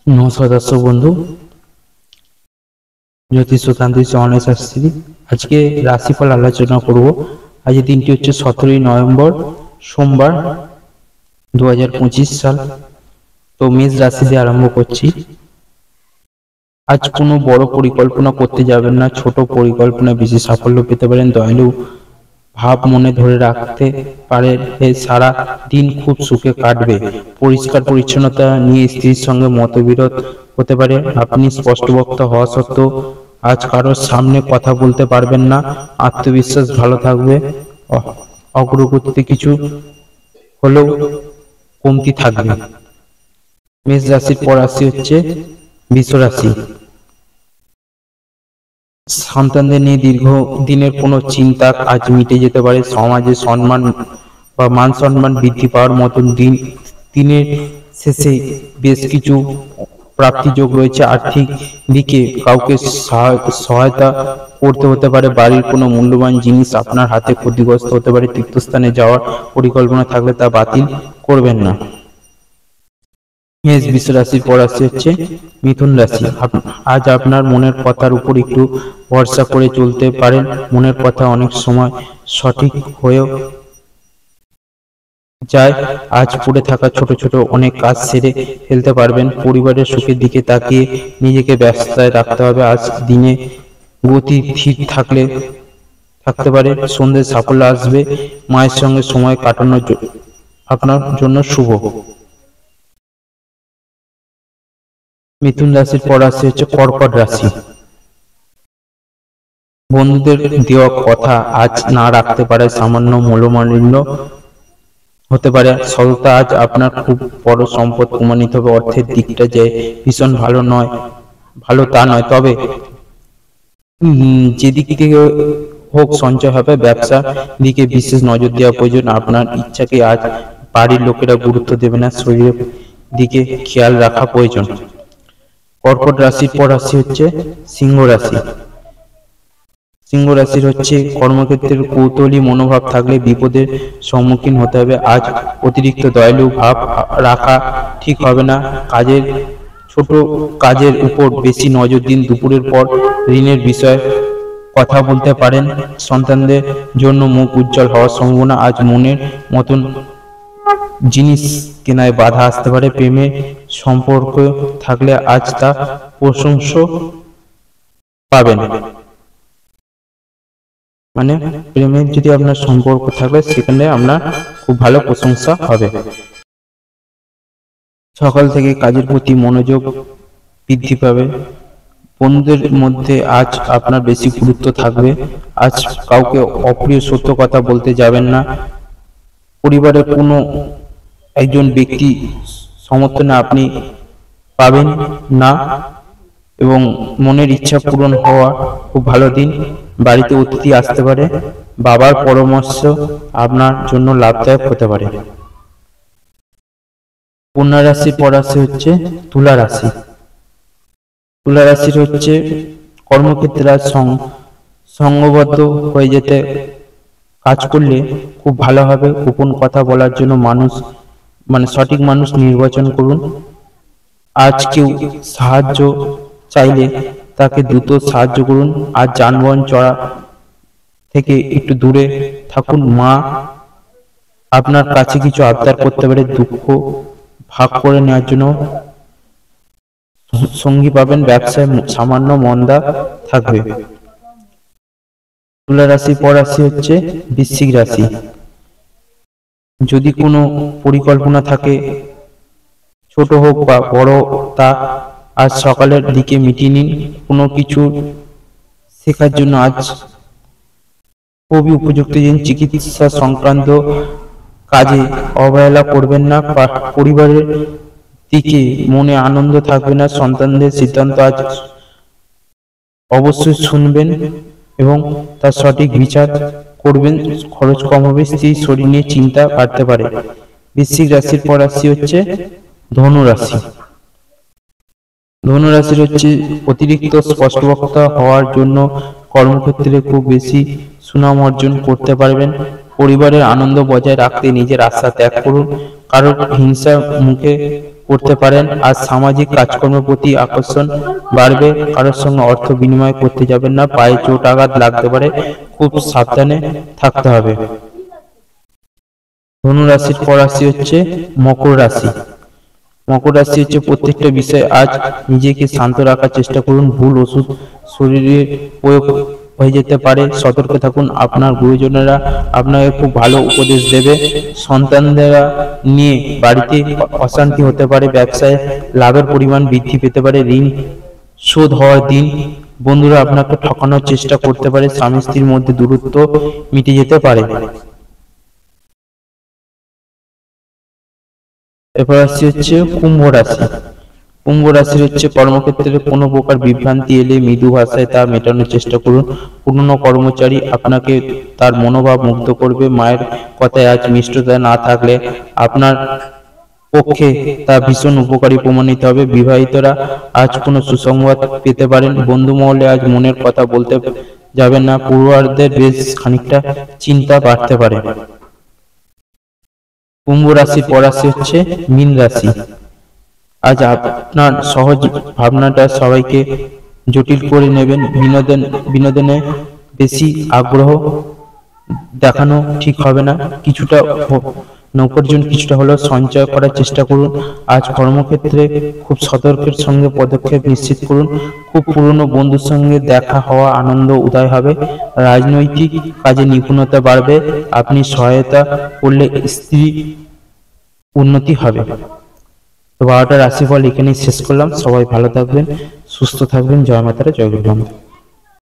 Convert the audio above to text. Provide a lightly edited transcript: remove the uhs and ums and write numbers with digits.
নমস্কার দর্শক বন্ধু, জ্যোতিষ ও তান্ত্রিক চরণে শাস্ত্রী। আজকে রাশিফল আলোচনা করব। আজ দিনটি হচ্ছে 17ই নভেম্বর, সোমবার, 2025 সাল। তো মেষ রাশি দিয়ে আরম্ভ করছি। আজ কোনো বড় পরিকল্পনা করতে যাবেন না, ছোট পরিকল্পনা বেশি সাফল্য পেতে পারেন। দয়ালু ভাব মনে ধরে রাখতে পারে, সারা দিন খুব সুখে কাটবে। পরিষ্কার পরিচ্ছন্নতা নিয়ে স্ত্রীর সঙ্গে মতবিরোধ হতে পারে। আপনি স্পষ্টবক্তা হওয়া সত্ত্বেও আজ কারোর সামনে কথা বলতে পারবেন না। আত্মবিশ্বাস ভালো থাকবে। অগ্রগতিতে কিছু হলেও কমতি থাকবে। মেষ রাশির পর রাশি হচ্ছে বৃষ রাশি। সন্তানদের নিয়ে দীর্ঘ দিনের কোনো চিন্তা আজ মিটে যেতে পারে। সমাজে সম্মান বা মান সম্মান বৃদ্ধি পাওয়ার মতন দিনের শেষে বেশ কিছু প্রাপ্তিযোগ রয়েছে। আর্থিক দিকে কাউকে সহায়তা করতে হতে পারে। বাড়ির কোনো মূল্যবান জিনিস আপনার হাতে ক্ষতিগ্রস্ত হতে পারে। তীর্থস্থানে যাওয়ার পরিকল্পনা থাকলে তা বাতিল করবেন না। মেষ বৃষ রাশির পর রাশি হচ্ছে মিথুন রাশি। আজ আপনার মনের কথার উপর একটু ভরসা করে চলতে পারেন। মনের কথা অনেক সময় সঠিক হয়েও যায়। আজ পড়ে থাকা ছোট ছোট অনেক কাজ সেরে ফেলতে পারবেন। পরিবারের সুখের দিকে তাকিয়ে নিজেকে ব্যস্ততায় রাখতে হবে। আজ দিনে গতি ধীর থাকতে পারে। সন্ধ্যে সাফল্য আসবে। মায়ের সঙ্গে সময় কাটানোর আপনার জন্য শুভ। মিথুন রাশির পর রাশি হচ্ছে কর্কট রাশি। বন্ধুদের দেওয়া কথা আজ না রাখতে পারে। সামান্য মূল্যমালিন্য হতে পারে। সততা আজ আপনার খুব বড় সম্পদ প্রমাণিত হবে। অর্থের দিকটা যে ভীষণ ভালো তা নয়, তবে যেদিক থেকে হোক সঞ্চয় হবে। ব্যবসা দিকে বিশেষ নজর দেওয়া প্রয়োজন। আপনার ইচ্ছাকে আজ বাড়ির লোকেরা গুরুত্ব দেবে না। শরীরের দিকে খেয়াল রাখা প্রয়োজন। কর্কট রাশির পর রাশি হচ্ছে সিংহ রাশি। সিংহ রাশির হচ্ছে কর্মক্ষেত্রের কৌতূহলী মনোভাব থাকলে বিপদের সম্মুখীন হতে হবে। আজ অতিরিক্ত দয়ালু ভাব রাখা ঠিক হবে না। ছোট কাজের উপর বেশি নজর দিন। দুপুরের পর ঋণের বিষয়ে কথা বলতে পারেন। সন্তানদের জন্য মুখ উজ্জ্বল হওয়ার সম্ভাবনা। আজ মনের মতন জিনিস কেনায় বাধা আসতে পারে। প্রেমের সম্পর্ক থাকলে আজ তা প্রশংসা পাবেন। মানে প্রেমের যদি আপনার সম্পর্ক থাকলে সেখানে আপনার খুব ভালো প্রশংসা হবে। সকাল থেকে কাজের প্রতি মনোযোগ বৃদ্ধি পাবে। বন্ধুদের মধ্যে আজ আপনার বেশি গুরুত্ব থাকবে। আজ কাউকে অপ্রিয় সত্য কথা বলতে যাবেন না। পরিবারের কোনো একজন ব্যক্তি সমর্থনে আপনি পাবেন না এবং মনের ইচ্ছা পূরণ হওয়া খুব ভালো দিন। বাড়িতে অতিথি আসতে পারে। বাবার পরামর্শ আপনার জন্য লাভদায়ক হতে পারে। কন্যা রাশির পর রাশি হচ্ছে তুলা রাশি। তুলা রাশির হচ্ছে কর্মক্ষেত্রে আজ সংঘবদ্ধ হয়ে যেতে কাজ করলে খুব ভালো হবে। গোপন কথা বলার জন্য সঠিক মানুষ নির্বাচন করুন। আজ কেউ সাহায্য চাইলে তাকে দ্রুত সাহায্য করুন। আজ যানবাহন চড়া থেকে একটু দূরে থাকুন। মা আপনার কাছে কিছু আবদার করতে পারে। দুঃখ ভাগ করে নেওয়ার জন্য সঙ্গী পাবেন। ব্যবসায় সামান্য মন্দা থাকবে। তুলা রাশির পর রাশি হচ্ছে বৃশ্চিক রাশি। যদি কোনো পরিকল্পনা থাকে, ছোট হোক বা বড়, তা আজ সকালের দিকে মিটিয়ে নিন। কোনো কিছু শেখার জন্য আজ খুবই উপযুক্ত দিন। চিকিৎসা সংক্রান্ত কাজে অবহেলা করবেন না। পরিবারের দিকে মনে আনন্দ থাকবে না। সন্তানদের সিদ্ধান্ত আজ অবশ্যই শুনবেন এবং তার সঠিক বিচার করবেন। খরচ কম হবে। স্ত্রীর শরীর নিয়ে চিন্তা বাড়তে পারে। বৃশ্চিক রাশির পর রাশি হচ্ছে ধনু রাশি। ধনু রাশির হচ্ছে অতিরিক্ত স্পষ্টবক্তা হওয়ার জন্য কর্মক্ষেত্রে খুব বেশি সুনাম অর্জন করতে পারবেন। পরিবারের আনন্দ বজায় রাখতে নিজের আশা ত্যাগ করুন। কারোর হিংসা মুখে করতে পারেন। আর সামাজিক কাজকর্মের প্রতি আকর্ষণ বাড়বে। কারোর সঙ্গে অর্থ বিনিময় করতে যাবেন না, পায়ে চোট আঘাত লাগতে পারে, খুব সাবধানে থাকতে হবে। ধনু রাশির পর রাশি হচ্ছে মকর রাশি। মকর রাশি হচ্ছে প্রত্যেকটা বিষয়ে আজ নিজেকে শান্ত রাখার চেষ্টা করুন। ভুল ওষুধ শরীরে প্রয়োগ হয়ে যেতে পারে, সতর্ক থাকুন। আপনার গুরুজনেরা আপনাকে খুব ভালো উপদেশ দেবে। সন্তানদের নিয়ে বাড়িতে অশান্তি হতে পারে, ব্যবসায় লাভের পরিমাণ বৃদ্ধি পেতে পারে, ঋণ শোধ হওয়ার দিন। বন্ধুরা আপনাকে ঠকানোর চেষ্টা করতে পারে, স্বামী স্ত্রীর মধ্যে দূরত্ব মিটে যেতে পারে। এরপর রাশি হচ্ছে কুম্ভ রাশি। কুম্ভ রাশির হচ্ছে কর্মক্ষেত্রে কোনো প্রকার বিভ্রান্তি এলে মৃদু ভাষায় তা মেটানোর চেষ্টা করুন। পুরনো কর্মচারী আপনাকে তার মনোভাব মুগ্ধ করবে। মায়ের কথায় আজ মিষ্টতা না থাকলে আপনার পক্ষে তা ভীষণ উপকারী প্রমাণিত হবে। বিবাহিতরা আজ কোনো সুসংবাদ পেতে পারেন। বন্ধু মহলে আজ মনের কথা বলতে যাবেন না, পড়ুয়ারদের বেশ খানিকটা চিন্তা বাড়তে পারে। কুম্ভ রাশির পর রাশি হচ্ছে মীন রাশি। আজ আপনার সহজ ভাবনাটা সবাইকে জটিল করে নেবেন। বিনোদনে বেশি আগ্রহ দেখানো ঠিক হবে না। কিছুটা নৌকার্জন কিছুটা হলেও সঞ্চয় করার চেষ্টা করুন। আজ কর্মক্ষেত্রে খুব সতর্কের সঙ্গে পদক্ষেপ নিশ্চিত করুন। খুব পুরনো বন্ধুর সঙ্গে দেখা হওয়া আনন্দ উদয় হবে। রাজনৈতিক কাজে নিপুণতা বাড়বে। আপনি সহায়তা করলে স্ত্রী উন্নতি হবে। তো 12টা রাশিফল এখানেই শেষ করলাম। সবাই ভালো থাকবেন, সুস্থ থাকবেন। জয় মাতারা, জয় গুরু।